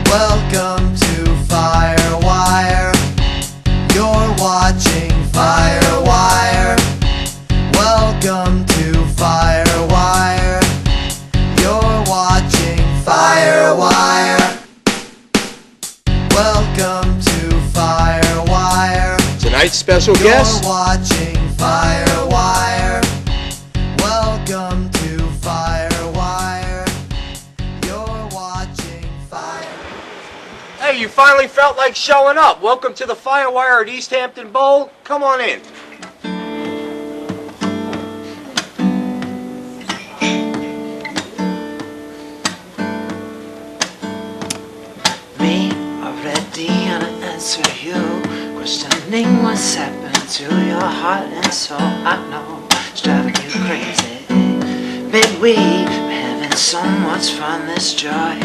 Welcome to Firewire. You're watching Firewire. Welcome to Firewire. You're watching Firewire. Welcome to Firewire. Tonight's special guest. You're watching Firewire. Welcome to Firewire. You're watching Firewire. Hey, you finally felt like showing up. Welcome to the Firewire at East Hampton Bowl. Come on in. Me already gonna answer you, questioning what's happened to your heart and soul. I know it's driving you crazy, baby. We're having so much fun, this joy,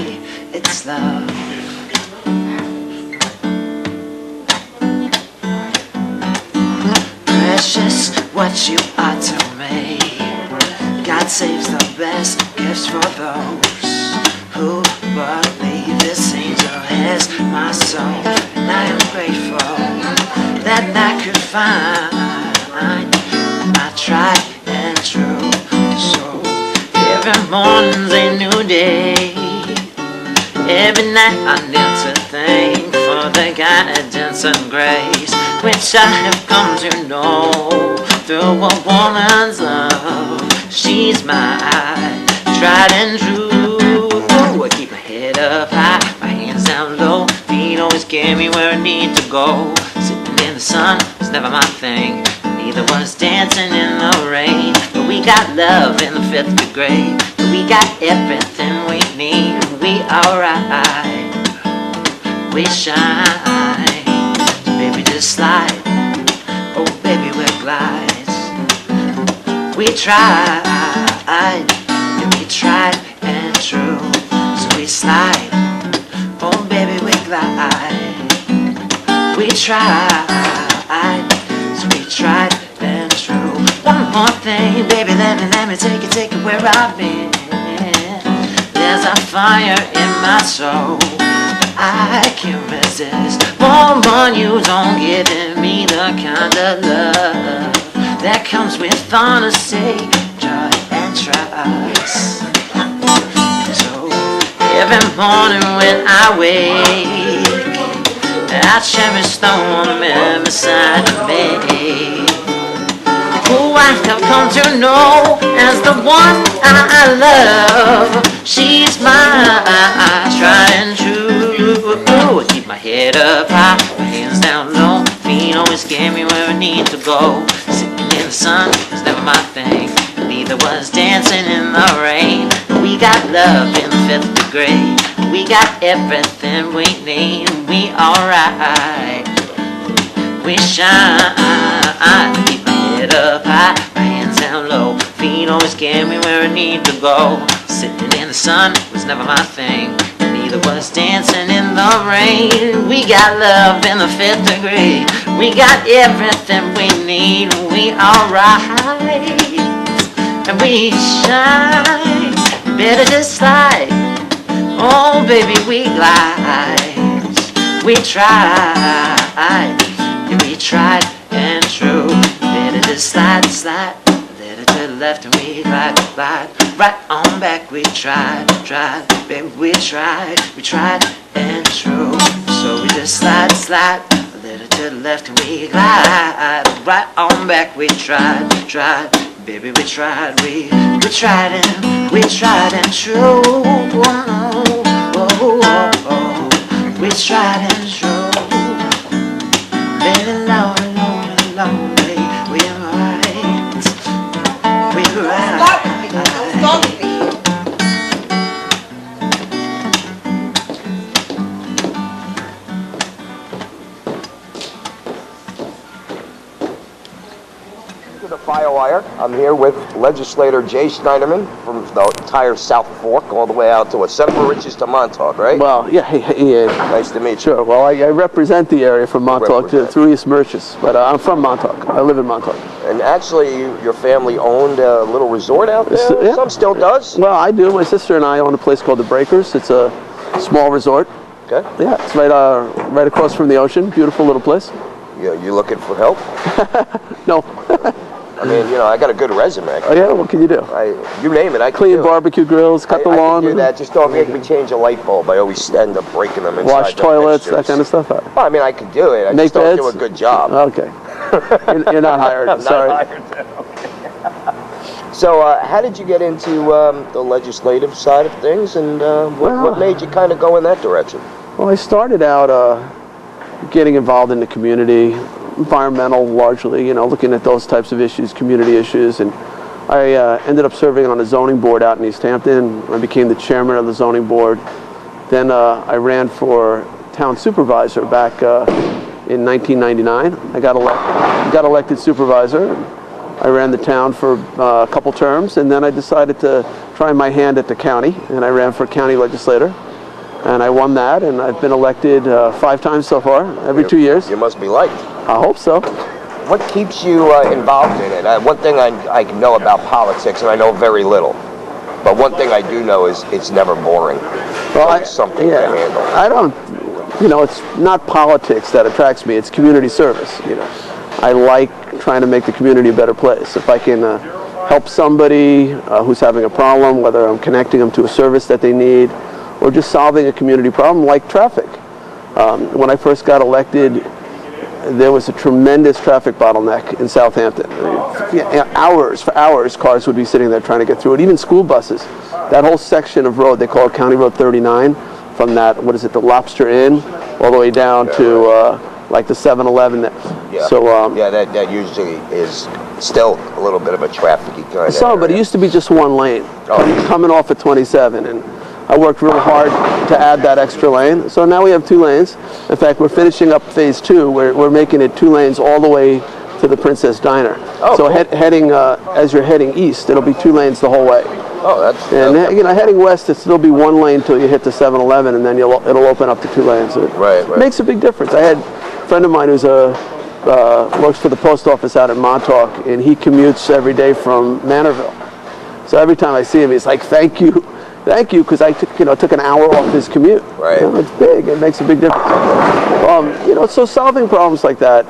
it's love. Precious, what you are to me. God saves the best gifts for those who believe. This angel has my soul, and I am grateful that I could find my tried and true. So every morning's a new day, every night I need to thank for the guidance and grace which I have come to know through a woman's love. She's my tried and true. I keep my head up high, my hands down low, feet always get me where I need to go. Sitting in the sun was never my thing, neither was dancing in the rain. But we got love in the 5th degree, but we got everything we need. We alright, we shine, baby just slide. Oh baby we're glides. We tried, yeah, we tried and true. So we slide, oh baby we glide. We tried, so we tried and true. One more thing, baby, let me take it where I've been. There's a fire in my soul I can't resist. Woman, you don't give me the kind of love that comes with honesty, joy, and trust. So every morning when I wake, I cherish the woman beside me, who I have come to know as the one I love. She's my tried and true. I keep my head up high, my hands down low, feet always get me where I need to go. Sitting in the sun was never my thing, neither was dancing in the rain. But we got love in the 5th degree, we got everything we need. We alright, we shine. Keep my head up high, my hands down low, feet always get me where I need to go. Sitting in the sun was never my thing, neither was dancing in the rain. We got love in the 5th degree, we got everything we need. We alright, and we shine, better just slide. Oh baby we glide. We tried, yeah, we tried and true. Better just slide, slide, let it to the left and we glide, glide. Right on back we tried, baby we tried and true. So we just slide, slide, let it to the left and we glide. Right on back we tried, baby we tried and true. We tried and true. Baby, lonely, we're right. We're right. The Firewire. I'm here with Legislator Jay Schneiderman from the entire South Fork, all the way out to Senator Riches to Montauk, right? Well, yeah. Nice to meet you. Sure. Well, I represent the area from Montauk through East Merchants, but I'm from Montauk. I live in Montauk. And actually, your family owned a little resort out there? Yeah. Some still does? Well, I do. My sister and I own a place called The Breakers. It's a small resort. Okay. Yeah, it's right across from the ocean. Beautiful little place. You looking for help? No. I mean, you know, I got a good resume. Oh yeah, what can you do? You name it, I can Clean do. barbecue grills, cut the lawn. I can do that. Just don't make me change a light bulb. I always end up breaking them inside. Wash toilets, that kind of stuff. Well, I mean, I can do it. I Make just don't beds? do a good job. Okay. You're not hired. I'm Sorry. not hired. So, how did you get into the legislative side of things, and what made you kind of go in that direction? Well, I started out getting involved in the community, environmental largely, you know, looking at those types of issues, community issues, and I ended up serving on a zoning board out in East Hampton. I became the chairman of the zoning board. Then I ran for town supervisor back in 1999. I got elected supervisor. I ran the town for a couple terms, and then I decided to try my hand at the county, and I ran for county legislator. And I won that, and I've been elected 5 times so far, every 2 years. You must be liked. I hope so. What keeps you involved in it? One thing I know about politics, and I know very little, but one thing I do know is it's never boring. Well, It's something to handle. I don't, you know, it's not politics that attracts me, it's community service, you know. I like trying to make the community a better place. If I can help somebody who's having a problem, whether I'm connecting them to a service that they need, or just solving a community problem like traffic. When I first got elected, there was a tremendous traffic bottleneck in Southampton. For hours, cars would be sitting there trying to get through it. Even school buses. That whole section of road, they call it County Road 39, from that, the Lobster Inn, all the way down to like the 7-Eleven. Yeah. So, that usually is still a little bit of a trafficy kind of area. But it used to be just one lane, coming off at 27. And I worked real hard to add that extra lane. So now we have 2 lanes. In fact, we're finishing up phase 2. We're making it 2 lanes all the way to the Princess Diner. Oh, so cool. heading as you're heading east, it'll be 2 lanes the whole way. Oh, that's... And you know, heading west, it'll still be 1 lane till you hit the 7-Eleven, and then it'll open up to 2 lanes. Right. It makes a big difference. I had a friend of mine who's works for the post office out in Montauk, and he commutes every day from Manorville. So every time I see him, he's like, "Thank you, because I took an hour off his commute." Right. You know, it's big. It makes a big difference. You know, so solving problems like that.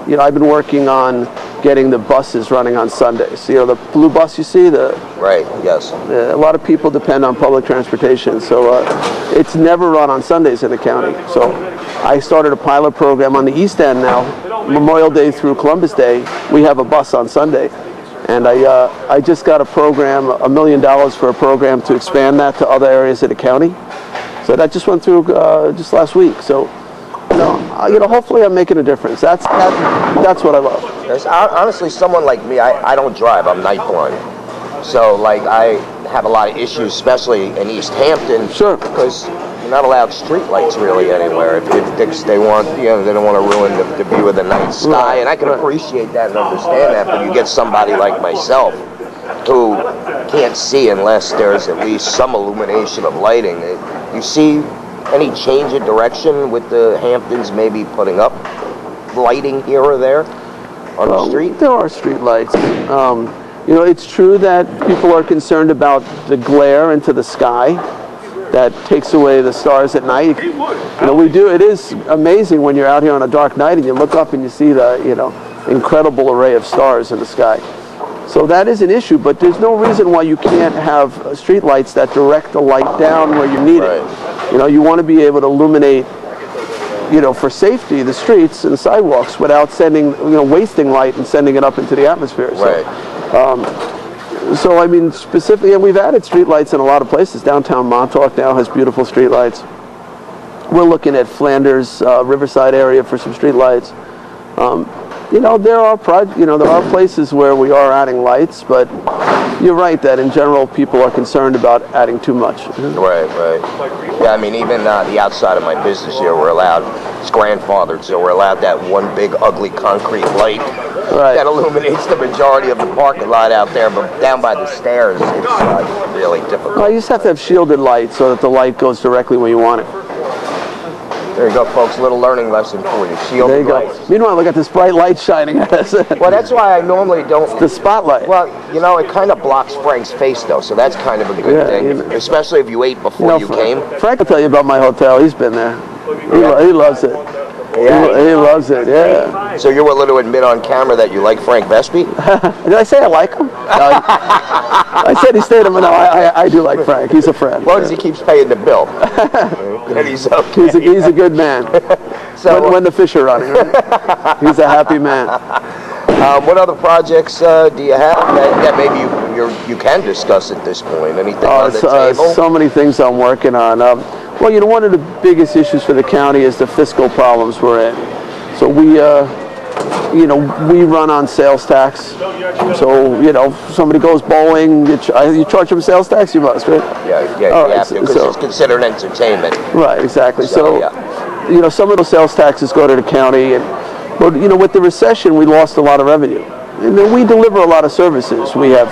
You know, I've been working on getting the buses running on Sundays. You know, the blue bus you see, Right. Yes. a lot of people depend on public transportation, so it's never run on Sundays in the county. So I started a pilot program on the East End now. Memorial Day through Columbus Day, we have a bus on Sunday. And I just got a program, $1 million for a program to expand that to other areas of the county. So that just went through just last week. So, you know, hopefully I'm making a difference. That's what I love. There's, honestly, someone like me, I don't drive. I'm night blind. So, like, I have a lot of issues, especially in East Hampton. Sure. Because you're not allowed street lights really anywhere. If they want, you know, they don't want to ruin the view of the night sky. And I can appreciate that and understand that. But you get somebody like myself who can't see unless there's at least some illumination of lighting. You see any change in direction with the Hamptons maybe putting up lighting here or there on the street? There are street lights. You know, it's true that people are concerned about the glare into the sky that takes away the stars at night. You know, we do. It is amazing when you're out here on a dark night and you look up and you see the, you know, incredible array of stars in the sky. So that is an issue, but there's no reason why you can't have street lights that direct the light down where you need it. You know, you want to be able to illuminate, you know, for safety, the streets and the sidewalks without wasting light and sending it up into the atmosphere. So, so I mean, specifically, and we've added street lights in a lot of places. Downtown Montauk now has beautiful street lights. We're looking at Flanders, Riverside area for some street lights. You know, there are places where we are adding lights, but you're right that in general people are concerned about adding too much. Right. Yeah, I mean, even the outside of my business here, we're allowed, it's grandfathered, so we're allowed that one big ugly concrete light that illuminates the majority of the parking lot out there, but down by the stairs, it's really difficult. Well, you just have to have shielded light so that the light goes directly where you want it. There you go, folks. A little learning lesson for you. Shield There you go. lights. Meanwhile, look at this bright light shining at us. Well, that's why I normally don't. The spotlight. Well, you know, it kind of blocks Frank's face, though, so that's kind of a good thing. you know. Especially if you ate before you came. Frank will tell you about my hotel. He's been there. He loves it. Yeah. He loves it, yeah. So you're willing to admit on camera that you like Frank Vespe? Did I say I like him? No, I said he stayed him, but no, I do like Frank. He's a friend. As long as he keeps paying the bill. And he's okay. He's a good man. So, when the fish are running, right? He's a happy man. what other projects do you have that maybe you can discuss at this point? Anything on the table? So many things I'm working on. Well, you know, one of the biggest issues for the county is the fiscal problems we're in. So we, you know, we run on sales tax. So, you know, somebody goes bowling, you charge them sales tax, you must, right? Yeah, you have to, because it's considered entertainment. Right, exactly. So you know, some of those sales taxes go to the county, but you know, with the recession, we lost a lot of revenue. And then we deliver a lot of services. We have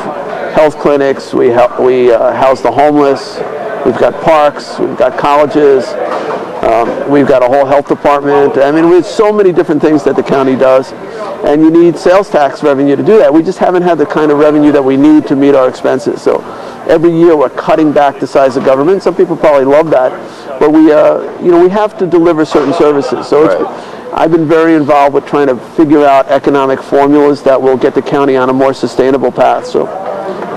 health clinics, we house the homeless, we've got parks, we've got colleges, we've got a whole health department. I mean, we have so many different things that the county does, and you need sales tax revenue to do that. We just haven't had the kind of revenue that we need to meet our expenses. So every year we're cutting back the size of government. Some people probably love that, but we, you know, we have to deliver certain services. So I've been very involved with trying to figure out economic formulas that will get the county on a more sustainable path. So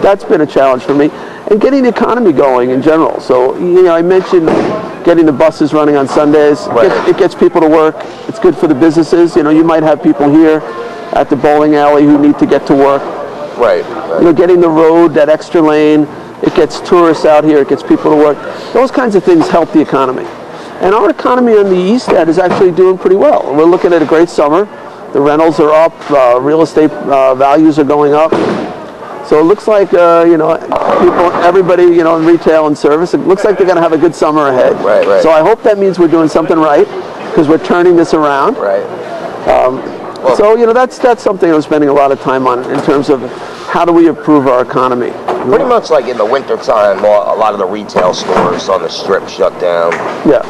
that's been a challenge for me. And getting the economy going in general. So, you know, I mentioned getting the buses running on Sundays. It gets people to work. It's good for the businesses. You know, you might have people here at the bowling alley who need to get to work. Right. You know, getting the road, that extra lane, it gets tourists out here, it gets people to work. Those kinds of things help the economy. And our economy on the East End is actually doing pretty well. We're looking at a great summer. The rentals are up, real estate values are going up. So it looks like, you know, everybody, you know, in retail and service, it looks like they're going to have a good summer ahead. Right. So I hope that means we're doing something right, because we're turning this around. Right. So, you know, that's something I'm spending a lot of time on in terms of how do we improve our economy. Pretty much like in the wintertime, a lot of the retail stores on the Strip shut down. Yeah.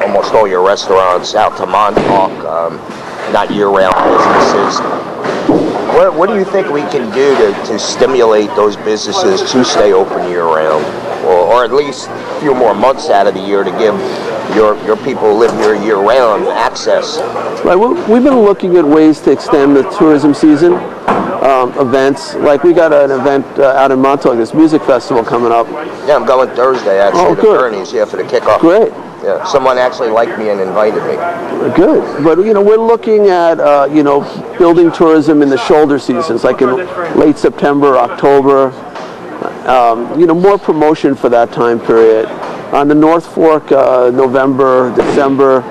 Almost all your restaurants out to Montauk, not year-round businesses. What do you think we can do to stimulate those businesses to stay open year-round, or at least a few more months out of the year to give your people who live here year-round access? Right. We've been looking at ways to extend the tourism season, events. Like we got an event out in Montauk, this music festival coming up. Yeah, I'm going Thursday actually. The Bernie's here for the kickoff. Great. Yeah, someone actually liked me and invited me. Good, but you know, we're looking at you know, building tourism in the shoulder seasons, like in late September, October. You know, more promotion for that time period. On the North Fork, November, December.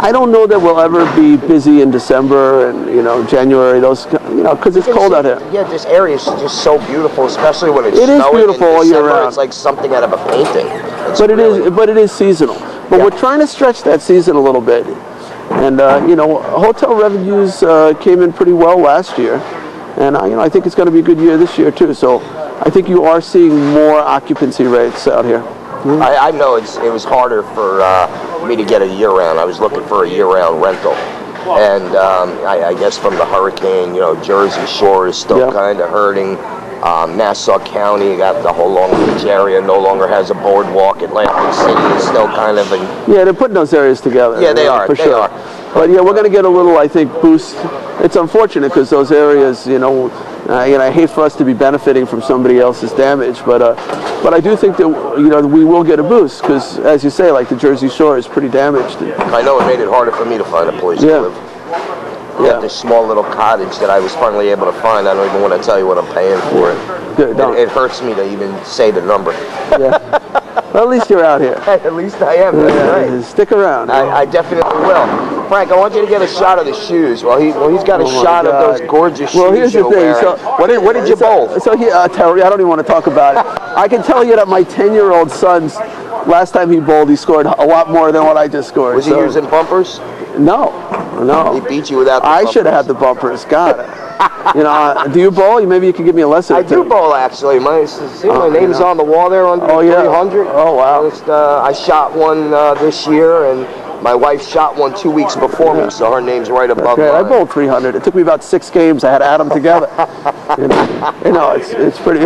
I don't know that we'll ever be busy in December and, you know, January. Those, you know, because it's cold out here. Yeah, this area is just so beautiful, especially when it's snowing. It is beautiful all year round. It's like something out of a painting. But it is seasonal. But we're trying to stretch that season a little bit. And you know, hotel revenues came in pretty well last year, and you know, I think it's going to be a good year this year too. So I think you are seeing more occupancy rates out here. I know it was harder for me to get a year-round. I was looking for a year-round rental, and I guess from the hurricane, you know, Jersey Shore is still kind of hurting. Nassau County, got the whole Long Beach area, no longer has a boardwalk. Atlantic City is still kind of yeah, they're putting those areas together. Yeah, they are. For sure. But yeah, we're going to get a little, I think, boost. It's unfortunate because those areas, you know, I hate for us to be benefiting from somebody else's damage, but I do think that, you know, we will get a boost because, as you say, like the Jersey Shore is pretty damaged. I know it made it harder for me to find a place to live. Yeah, this small little cottage that I was finally able to find. I don't even want to tell you what I'm paying for it. Good, it hurts me to even say the number. Yeah. Well, at least you're out here. At least I am. That's right. Stick around. I definitely will. Frank, I want you to get a shot of the shoes. Well, he's got a shot of those gorgeous shoes. Well, here's the thing. So, what did you bowl? So Terry, I don't even want to talk about it. I can tell you that my 10-year-old son's last time he bowled, he scored a lot more than what I just scored. Was he using bumpers? No. He beat you without the bumpers. I should have had the bumpers. God. You know, do you bowl? Maybe you could give me a lesson. I do bowl, actually. My name's on the wall there on 300. Oh, wow. I shot one this year, and My wife shot one 2 weeks before me, so her name's right above Great. I mine. bowled 300. It took me about 6 games. I had to add them together. It's pretty.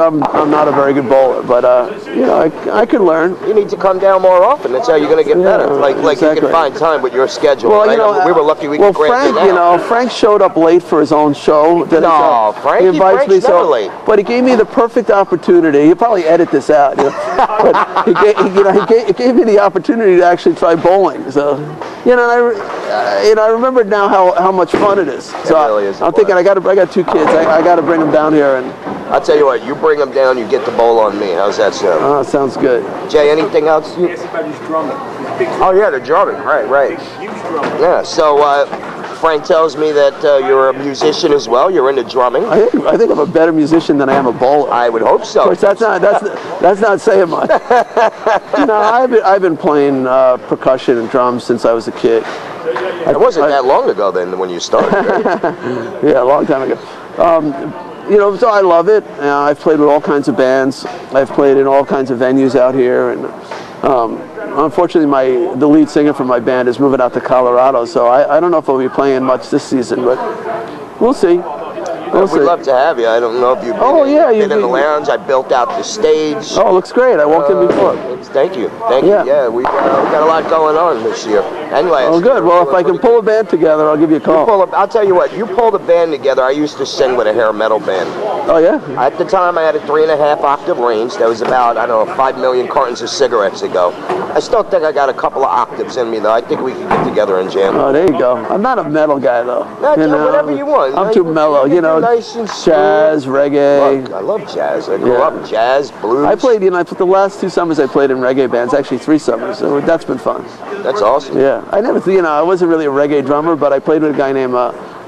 I'm not a very good bowler, but I can learn. You need to come down more often. That's how you're going to get better. Like exactly. you can find time with your schedule. Well, right? We were lucky we could grant Frank, it out. Frank showed up late for his own show. Frank, invites me never late. But he gave me the perfect opportunity. He'll probably edit this out. But he gave me the opportunity to actually try bowling. So, I remember now how much fun it is. So really is I'm thinking I got 2 kids. I got to bring them down here and. I'll tell you what, you bring them down, you get the bowl on me. How's that sound? Oh, sounds good. Jay, anything else? Yes, about his drumming. Oh yeah, the drumming. Right. Huge drumming. Yeah. So Frank tells me that you're a musician as well. You're into drumming. I think I'm a better musician than I am a bowler. I would hope so. Of course, that's not saying much. I've been playing percussion and drums since I was a kid. It wasn't that long ago then when you started. Right? Yeah, a long time ago. So I love it. I've played with all kinds of bands. I've played in all kinds of venues out here, and unfortunately, the lead singer for my band is moving out to Colorado, so I don't know if I'll be playing much this season, but we'll see. We'd love to have you. I don't know if you've been in the lounge. I built out the stage. Oh, it looks great. I walked in before. Thank you. Yeah, we got a lot going on this year. Anyway. Oh, good. Well, if I can pull a band together, I'll give you a call. I'll tell you what. You pull the band together. I used to sing with a hair metal band. Oh, yeah? At the time, I had a 3.5 octave range. That was about, 5 million cartons of cigarettes ago. I still think I got a couple of octaves in me, though. I think we can get together and jam. Oh, there you go. I'm not a metal guy, though. Whatever you want. I'm too mellow. Nice and jazz, reggae. Look, I love jazz. I grew up jazz, blues. I played, the last 2 summers I played in reggae bands, actually 3 summers, so that's been fun. That's awesome. Yeah, I never, I wasn't really a reggae drummer, but I played with a guy named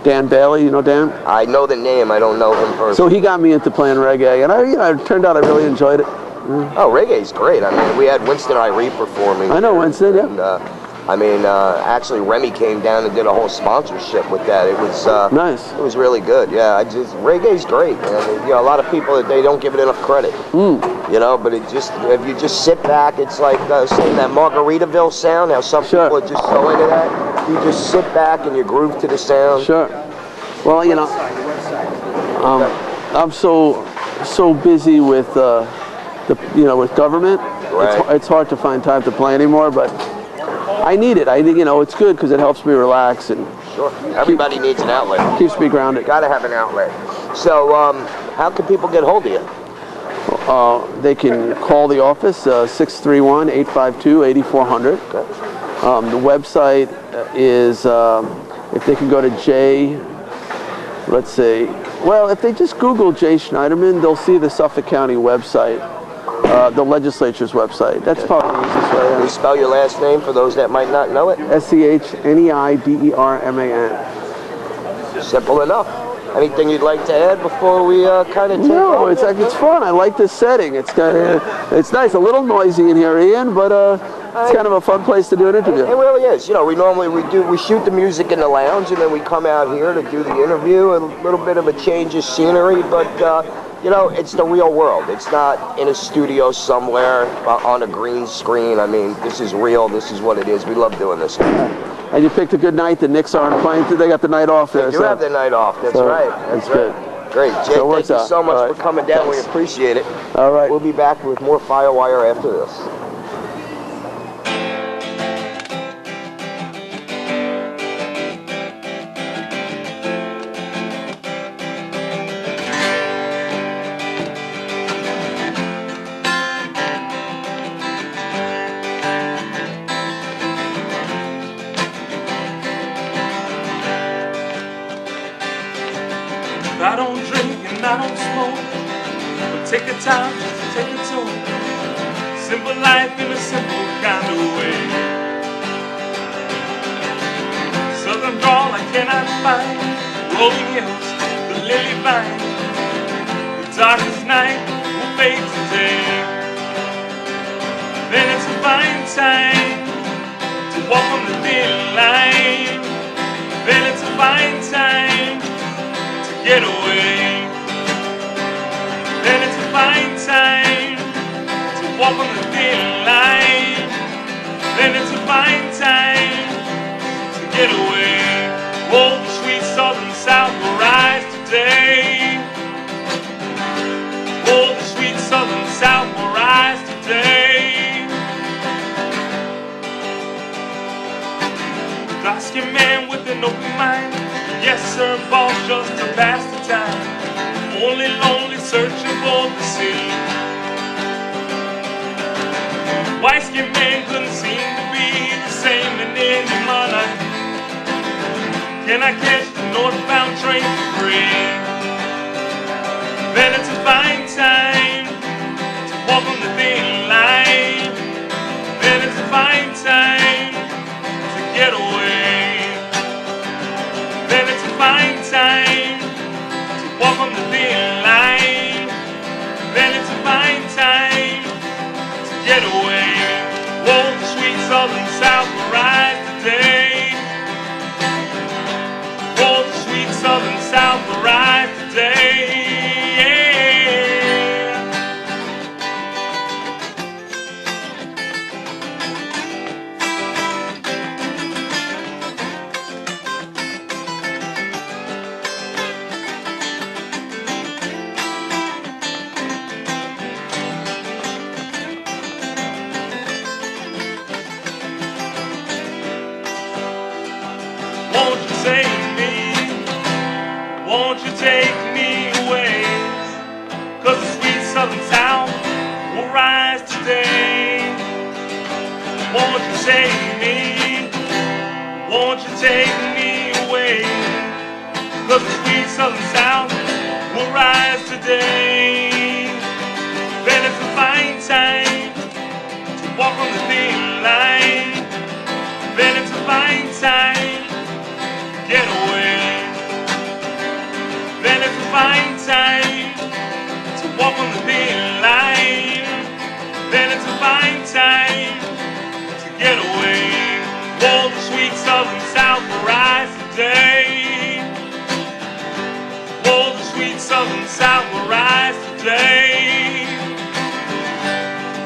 Dan Bailey. You know Dan? I know the name. I don't know him personally. So he got me into playing reggae, and it turned out I really enjoyed it. Oh, reggae's great. We had Winston Irie performing. I know Winston, yeah. And, actually, Remy came down and did a whole sponsorship with that. It was nice. It was really good. Yeah, reggae's great, man. A lot of people they don't give it enough credit. But if you just sit back, it's like saying that Margaritaville sound. How some people are just so into that. You just sit back and you groove to the sound. Sure. Well, I'm so busy with with government. Right. It's hard to find time to play anymore, but. I need it. It's good because it helps me relax and. Sure. Everybody needs an outlet. Keeps me grounded. Got to have an outlet. So, how can people get hold of you? They can call the office 631-852-8400. Okay. The website is if they can go to if they just Google Jay Schneiderman, they'll see the Suffolk County website. The legislature's website. That's probably the easiest way. Can you spell your last name for those that might not know it? Schneiderman. Simple enough. Anything you'd like to add before we kind of take No, it's fun. I like this setting. It's nice. A little noisy in here, Ian, but it's kind of a fun place to do an interview. It really is. We shoot the music in the lounge, and then we come out here to do the interview. A little bit of a change of scenery, but. It's the real world. It's not in a studio somewhere on a green screen. This is real. This is what it is. We love doing this. And you picked a good night. The Knicks aren't playing. They got the night off there. They do have the night off. That's right. That's good. Great. Jay, thank you so much for coming down. Thanks. We appreciate it. All right. We'll be back with more Firewire after this. I don't drink and I don't smoke, but take a time, take a toll. Simple life in a simple kind of way. Southern drawl I cannot find, rolling hills, the lily vine. The darkest night will fade today. Then it's a fine time to walk on the thin line. Then it's a fine time get away. Then it's a fine time to walk on the thin line. then it's a fine time to get away. Oh, the sweet southern South will rise today. Oh, the sweet southern South will rise today. Dark-skinned man with an open mind, yes sir, boss, just to pass the time. Only lonely, searching for the sea. White-skinned man couldn't seem to be the same in any night. Can I catch the northbound train for free? Then it's a fine time to walk on the thin line. Then it's a fine time to get away. Then it's a fine time to walk on the thin line. Then it's a fine time to get away. Oh, the sweet southern South will rise today. Oh, the sweet southern South will rise today. Won't you save me? Won't you take me away? 'Cause the sweet southern South will rise today. Won't you save me? Won't you take me away? 'Cause the sweet southern South will rise today. Then it's a fine time to walk on the thin line. Then it's a fine time to get away. Then it's a fine time to walk on the thin line. Then it's a fine time to get away. Oh, the sweet southern South will rise today. Oh, the sweet southern South will rise today.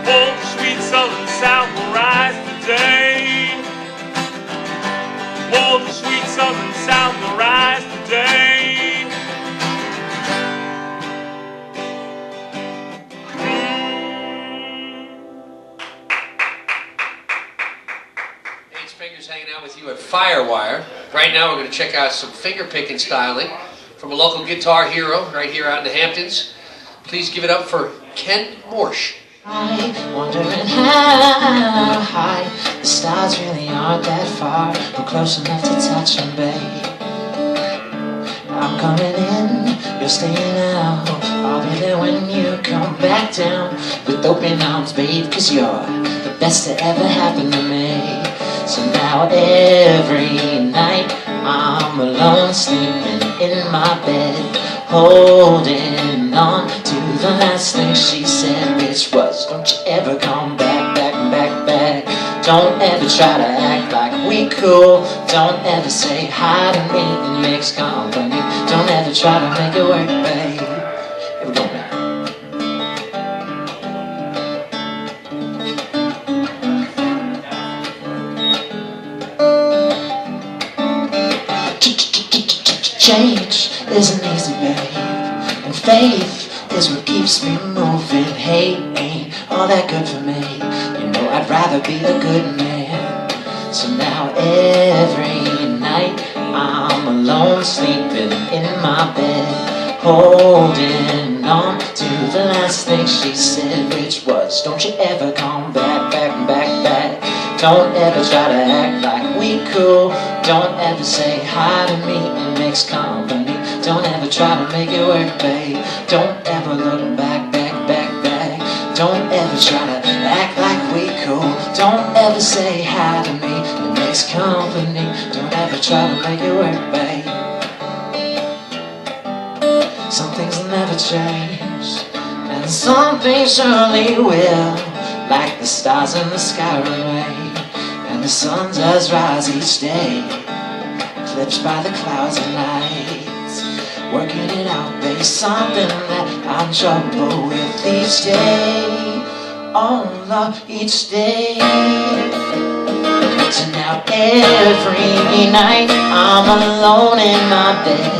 Oh, the sweet southern South will rise today. Oh, the sweet southern South will rise today. Ace Fingers hanging out with you at Firewire. Right now we're going to check out some finger picking styling from a local guitar hero right here out in the Hamptons. Please give it up for Ken Morsch. I'm wondering how high the stars really aren't that far, but close enough to touch them, babe. I'm coming in, you're staying out. I'll be there when you come back down with open arms, babe, 'cause you're the best that ever happened to me. So now every night I'm alone, sleeping in my bed, holding on to the last thing she said, which was, don't you ever come back, back, back, back. Don't ever try to act like we cool. Don't ever say hi to me in mixed company. Don't ever try to make it work, babe. Here we go now. Change isn't easy, babe, and faith is what keeps me moving. Hate ain't all that good for me. You know I'd rather be a good man. So now every night I'm alone, sleeping in my bed, holding on to the last thing she said, which was, don't you ever come back, back, back, back. Don't ever try to act like we cool. Don't ever say hi to me in mixed company. Don't ever try to make it work, babe. Don't ever look back, back, back, back. Don't ever try to act like we cool. Don't ever say hi to me in mixed company. Don't ever try to make it work, babe. Some things will never change, and some things surely will. Like the stars in the sky remain, and the sun does rise each day, eclipsed by the clouds at night. Working it out, babe, something that I'm trouble with each day. Oh, love, each day. So now every night I'm alone in my bed,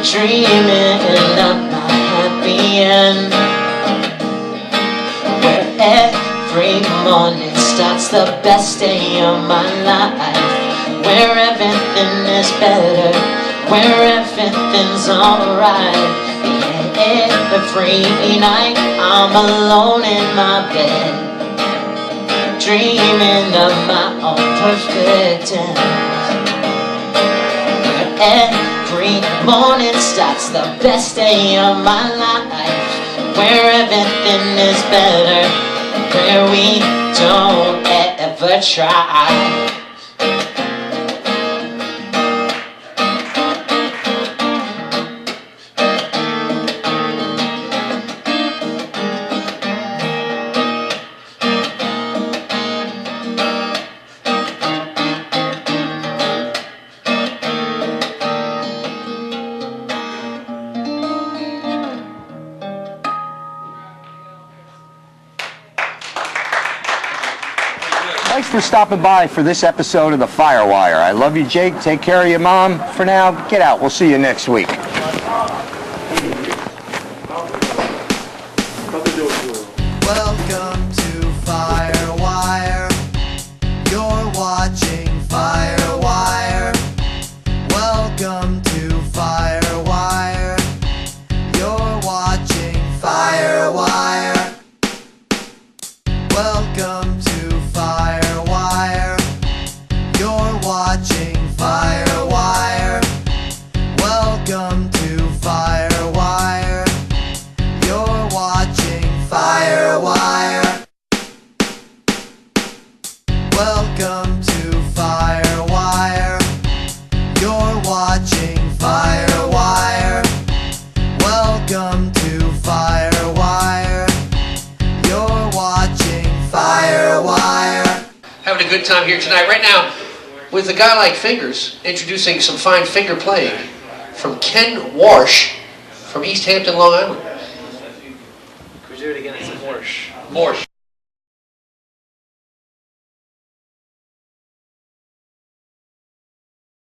dreaming of my happy end, where every morning starts the best day of my life, where everything is better, where everything's alright. Yeah, every night I'm alone in my bed, dreaming of my own perfect end, where every morning starts the best day of my life, where everything is better, where we don't ever try. Thanks for stopping by for this episode of the Firewire. I love you, Jake. Take care of your mom. For now, get out. We'll see you next week. Welcome to Firewire. You're watching Firewire. Welcome to Firewire. You're watching Firewire. Welcome to Firewire. You're watching Firewire. Welcome to Firewire. You're watching Firewire. Welcome to Firewire. You're watching Firewire. Welcome to Firewire. You're watching Firewire. Having a good time here tonight. Right now, with a guy like Fingers, introducing some fine finger playing from Ken Morsch from East Hampton, Long Island. Could we do it again? It's Morsch. Morsch.